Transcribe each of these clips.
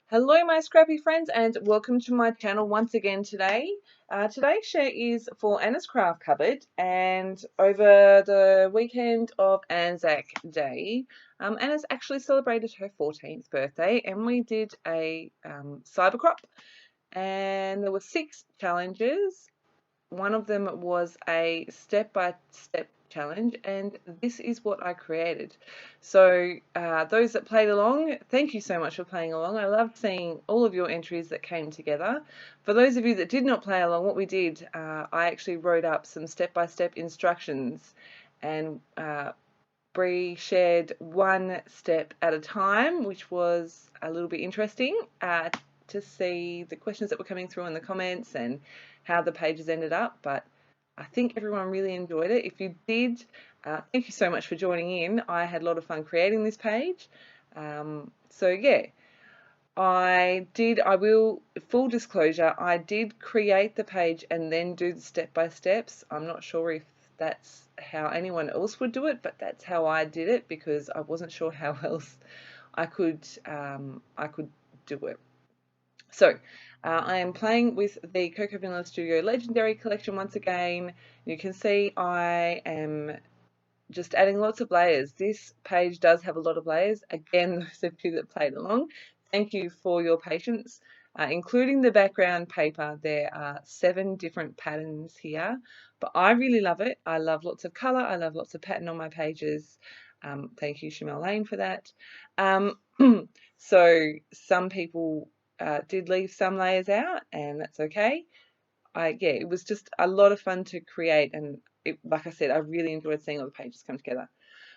Hello my scrappy friends and welcome to my channel once again today. Today's share is for Anna's Craft Cupboard, and over the weekend of Anzac Day, Anna's actually celebrated her 14th birthday and we did a cyber crop, and there were 6 challenges. One of them was a step-by-step challenge, and this is what I created. So those that played along, thank you so much for playing along. I loved seeing all of your entries that came together. For those of you that did not play along, what we did, I actually wrote up some step-by-step instructions, and Bree shared one step at a time, which was a little bit interesting to see the questions that were coming through in the comments and how the pages ended up. But I think everyone really enjoyed it. If you did, thank you so much for joining in. I had a lot of fun creating this page. So yeah, full disclosure, I did create the page and then do the step-by-steps. I'm not sure if that's how anyone else would do it, but that's how I did it because I wasn't sure how else I could do it. So I am playing with the Coco Vanilla Studio Legendary Collection once again. You can see I am just adding lots of layers. This page does have a lot of layers. Again, those of you that played along, thank you for your patience. Including the background paper, there are 7 different patterns here, but I really love it. I love lots of colour. I love lots of pattern on my pages. Thank you, Shamel Lane, for that. So some people did leave some layers out, and that's okay. Yeah, it was just a lot of fun to create, and like I said, I really enjoyed seeing all the pages come together.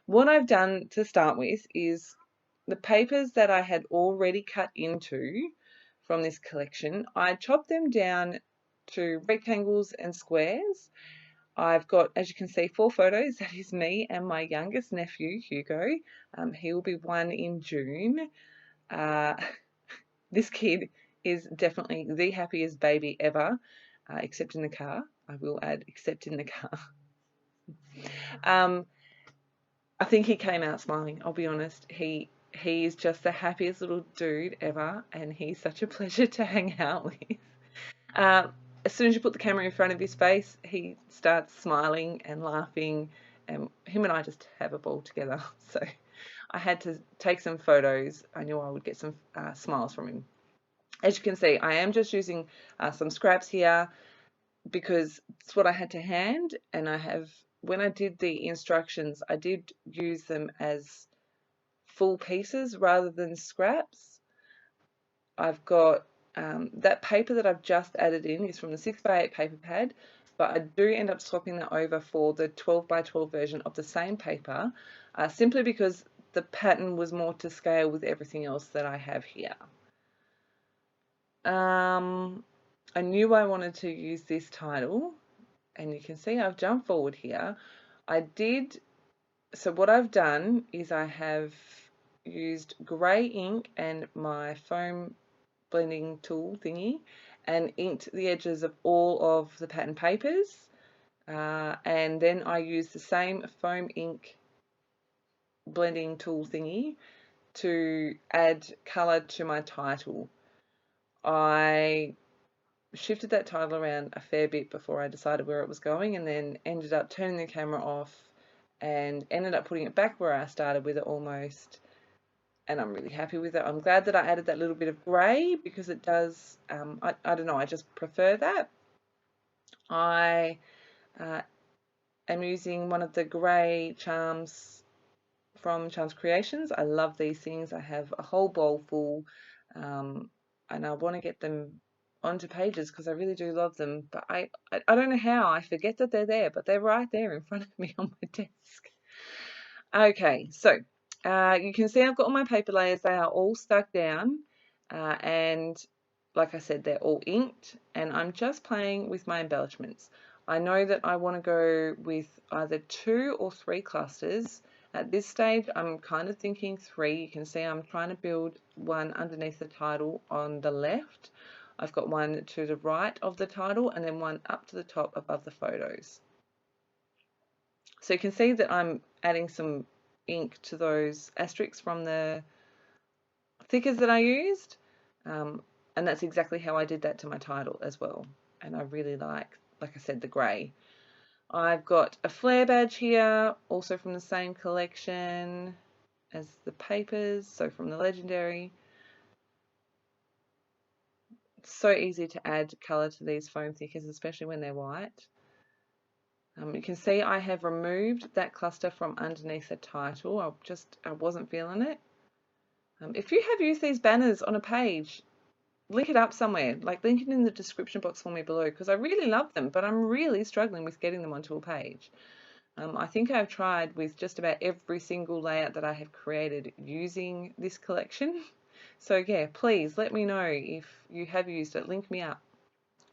What I've done to start with is the papers that I had already cut into from this collection, I chopped them down to rectangles and squares. I've got, as you can see, 4 photos. That is me and my youngest nephew, Hugo. He will be 1 in June. Uh, this kid is definitely the happiest baby ever, except in the car. I will add, except in the car. I think he came out smiling, I'll be honest. He is just the happiest little dude ever, and he's such a pleasure to hang out with. Uh, as soon as you put the camera in front of his face, he starts smiling and laughing, and him and I just have a ball together. So I had to take some photos. I knew I would get some smiles from him. As you can see, I am just using some scraps here because it's what I had to hand, and when I did the instructions, I did use them as full pieces rather than scraps. I've got that paper that I've just added in is from the 6x8 paper pad, but I do end up swapping that over for the 12x12 version of the same paper, simply because the pattern was more to scale with everything else that I have here. I knew I wanted to use this title, and you can see I've jumped forward here. So what I've done is I have used grey ink and my foam blending tool thingy and inked the edges of all of the pattern papers, and then I used the same foam ink blending tool thingy to add colour to my title. I shifted that title around a fair bit before I decided where it was going, and then ended up turning the camera off and ended up putting it back where I started with it almost, and I'm really happy with it. I'm glad that I added that little bit of grey because it does, I don't know, I just prefer that. I am using one of the grey charms from Charms Creations. I love these things. I have a whole bowl full, and I want to get them onto pages because I really do love them, but I don't know how. I forget that they're there, but they're right there in front of me on my desk. Okay, so you can see I've got all my paper layers. They are all stuck down, and like I said, they're all inked, and I'm just playing with my embellishments. I know that I want to go with either 2 or 3 clusters. At this stage, I'm kind of thinking 3. You can see I'm trying to build one underneath the title on the left. I've got one to the right of the title, and then one up to the top above the photos. So you can see that I'm adding some ink to those asterisks from the thickers that I used. And that's exactly how I did that to my title as well. And I really like I said, the grey. I've got a flare badge here, also from the same collection as the papers, so from the Legendary. It's so easy to add colour to these foam thickers, especially when they're white. You can see I have removed that cluster from underneath the title. I wasn't feeling it. If you have used these banners on a page, link it up somewhere, like link it in the description box for me below, because I really love them, but I'm really struggling with getting them onto a page. I think I've tried with just about every single layout that I have created using this collection. So yeah, please let me know if you have used it, link me up.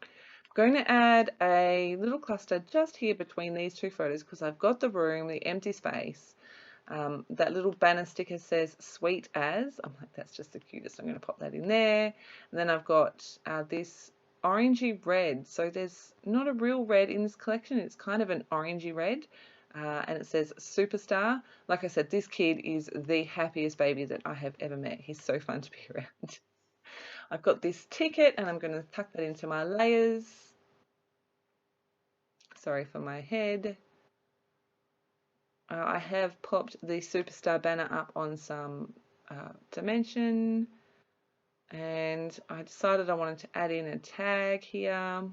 I'm going to add a little cluster just here between these two photos because I've got the room, the empty space. That little banner sticker says sweet as. I'm like, that's just the cutest. I'm going to pop that in there. And then I've got this orangey red. So there's not a real red in this collection. It's kind of an orangey red. And it says superstar. Like I said, this kid is the happiest baby that I have ever met. He's so fun to be around. I've got this ticket and I'm going to tuck that into my layers. Sorry for my head. I have popped the superstar banner up on some dimension, and I decided I wanted to add in a tag here.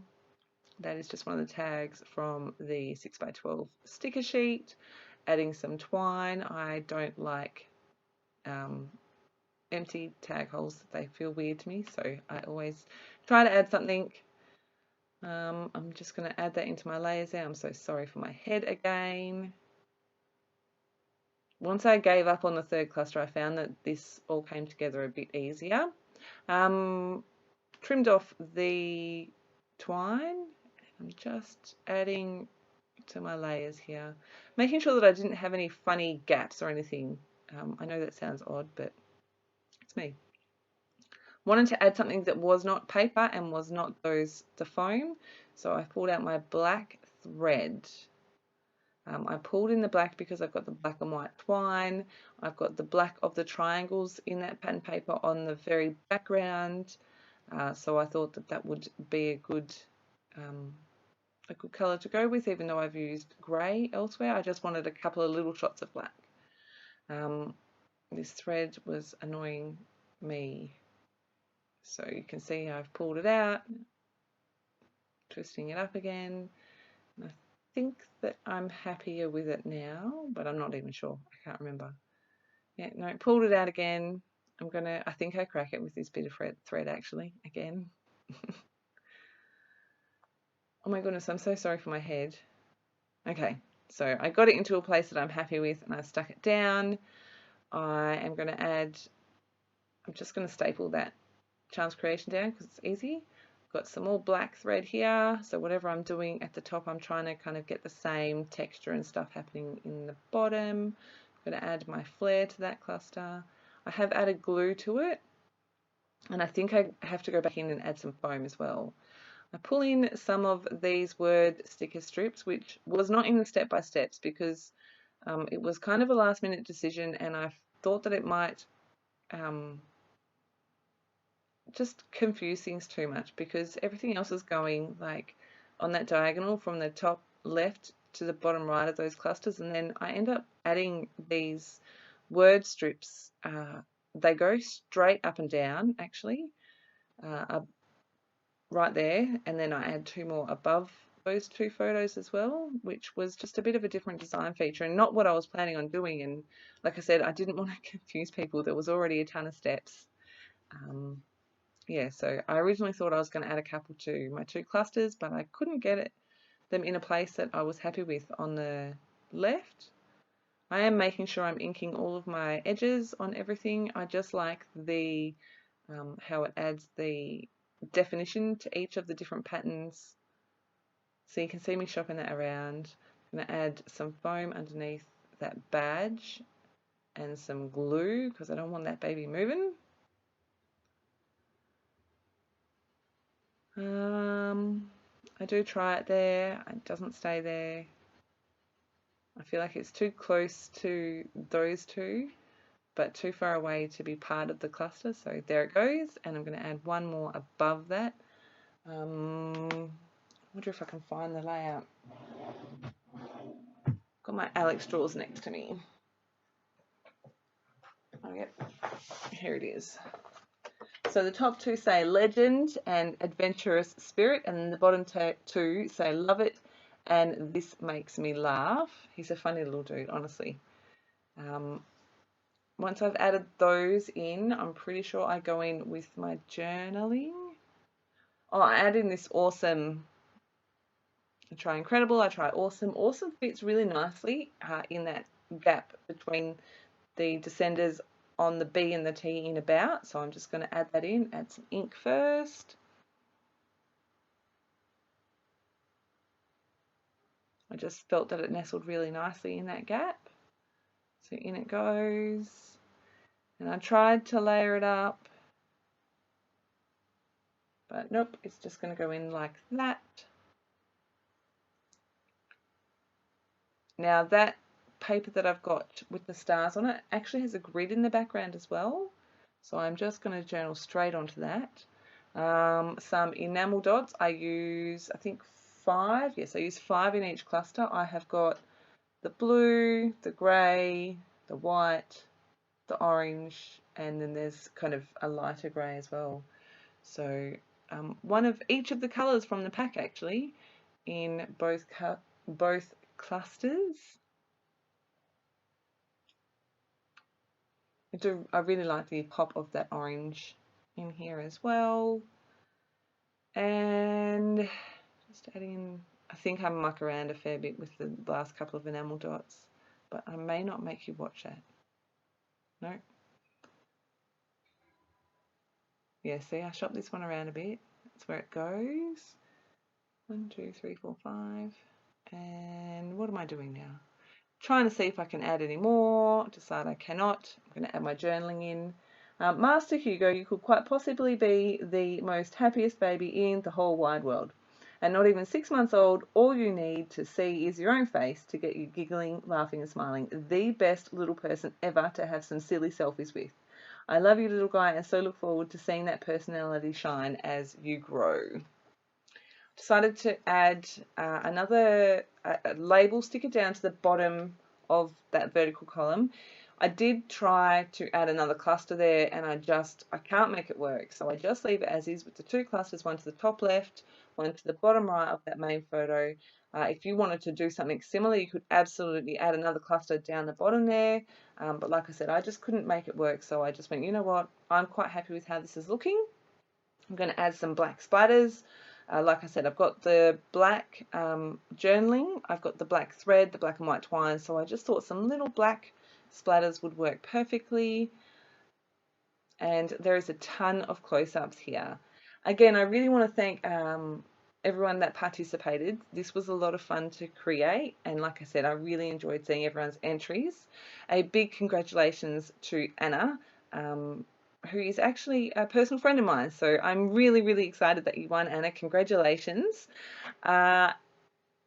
That is just one of the tags from the 6x12 sticker sheet. Adding some twine. I don't like empty tag holes. They feel weird to me, so I always try to add something. I'm just going to add that into my layers there. I'm so sorry for my head again. Once I gave up on the third cluster, I found that this all came together a bit easier. Trimmed off the twine. I'm just adding to my layers here, making sure that I didn't have any funny gaps or anything. I know that sounds odd, but it's me. Wanted to add something that was not paper and was not the foam, so I pulled out my black thread. I pulled in the black because I've got the black and white twine. I've got the black of the triangles in that pattern paper on the very background. So I thought that that would be a good colour to go with, even though I've used grey elsewhere. I just wanted a couple of little shots of black. This thread was annoying me. So you can see I've pulled it out, twisting it up again. I think that I'm happier with it now, but I'm not even sure. I can't remember. Yeah, no, pulled it out again. I think I crack it with this bit of thread actually, again. Oh my goodness, I'm so sorry for my head. Okay, so I got it into a place that I'm happy with and I stuck it down. I'm just going to staple that Charms Creation down because it's easy. Got some more black thread here, so whatever I'm doing at the top, I'm trying to kind of get the same texture and stuff happening in the bottom. I'm going to add my flare to that cluster. I have added glue to it, and I think I have to go back in and add some foam as well. I pull in some of these word sticker strips, which was not in the step-by-steps because it was kind of a last-minute decision, and I thought that it might just confuse things too much because everything else is going like on that diagonal from the top left to the bottom right of those clusters, and then I end up adding these word strips. They go straight up and down actually, right there, and then I add two more above those two photos as well, which was just a bit of a different design feature and not what I was planning on doing. And like I said, I didn't want to confuse people. There was already a ton of steps. Yeah, so I originally thought I was going to add a couple to my two clusters, but I couldn't get them in a place that I was happy with on the left. I am making sure I'm inking all of my edges on everything. I just like the how it adds the definition to each of the different patterns. So you can see me shopping that around. I'm going to add some foam underneath that badge and some glue because I don't want that baby moving. I do try it there, it doesn't stay there. I feel like it's too close to those two, but too far away to be part of the cluster. So there it goes, and I'm going to add one more above that. I wonder if I can find the layout. Got my Alex drawers next to me. Oh, yep, here it is. So the top two say legend and adventurous spirit, and then the bottom two say love it and this makes me laugh. He's a funny little dude, honestly. Once I've added those in, I'm pretty sure I go in with my journaling. Oh, I add in this awesome. I try incredible, I try awesome. Awesome fits really nicely in that gap between the descenders on the B and the T in about. So I'm just going to add that in, add some ink first. I just felt that it nestled really nicely in that gap. So in it goes. And I tried to layer it up, but nope, it's just going to go in like that. Now that paper that I've got with the stars on it actually has a grid in the background as well. So I'm just going to journal straight onto that. Some enamel dots. I use, I think 5. Yes, I use 5 in each cluster. I have got the blue, the grey, the white, the orange, and then there's kind of a lighter grey as well. So one of each of the colours from the pack actually in both clusters. I really like the pop of that orange in here as well. And just adding in, I think I muck around a fair bit with the last couple of enamel dots, but I may not make you watch that. No. Yeah, see, I shop this one around a bit. That's where it goes. 1, 2, 3, 4, 5. And what am I doing now? Trying to see if I can add any more. Decide I cannot. I'm going to add my journaling in. Master Hugo, you could quite possibly be the most happiest baby in the whole wide world. And not even 6 months old, all you need to see is your own face to get you giggling, laughing and smiling. The best little person ever to have some silly selfies with. I love you, little guy, and so look forward to seeing that personality shine as you grow. Decided to add another label sticker down to the bottom of that vertical column. I did try to add another cluster there and I can't make it work. So I just leave it as is with the 2 clusters, one to the top left, one to the bottom right of that main photo. If you wanted to do something similar, you could absolutely add another cluster down the bottom there. But like I said, I just couldn't make it work. So I just went, you know what, I'm quite happy with how this is looking. I'm going to add some black splatters. Like I said, I've got the black journaling, I've got the black thread, the black and white twine, so I just thought some little black splatters would work perfectly. And there is a ton of close-ups here. Again, I really want to thank everyone that participated. This was a lot of fun to create, and like I said, I really enjoyed seeing everyone's entries. A big congratulations to Anna, who is actually a personal friend of mine. So I'm really, really excited that you won, Anna. Congratulations.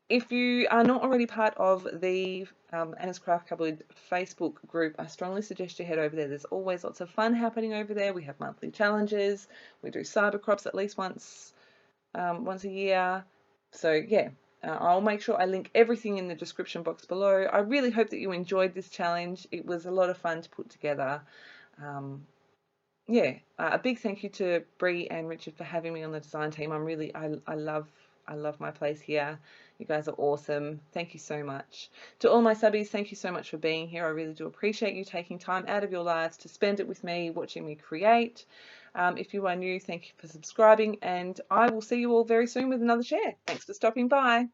If you are not already part of the Anna's Craft Cupboard Facebook group, I strongly suggest you head over there. There's always lots of fun happening over there. We have monthly challenges. We do cyber crops at least once a year. So yeah, I'll make sure I link everything in the description box below. I really hope that you enjoyed this challenge. It was a lot of fun to put together. Yeah, a big thank you to Bree and Richard for having me on the design team. I love my place here. You guys are awesome. Thank you so much. To all my subbies, thank you so much for being here. I really do appreciate you taking time out of your lives to spend it with me, watching me create. If you are new, thank you for subscribing, and I will see you all very soon with another share. Thanks for stopping by.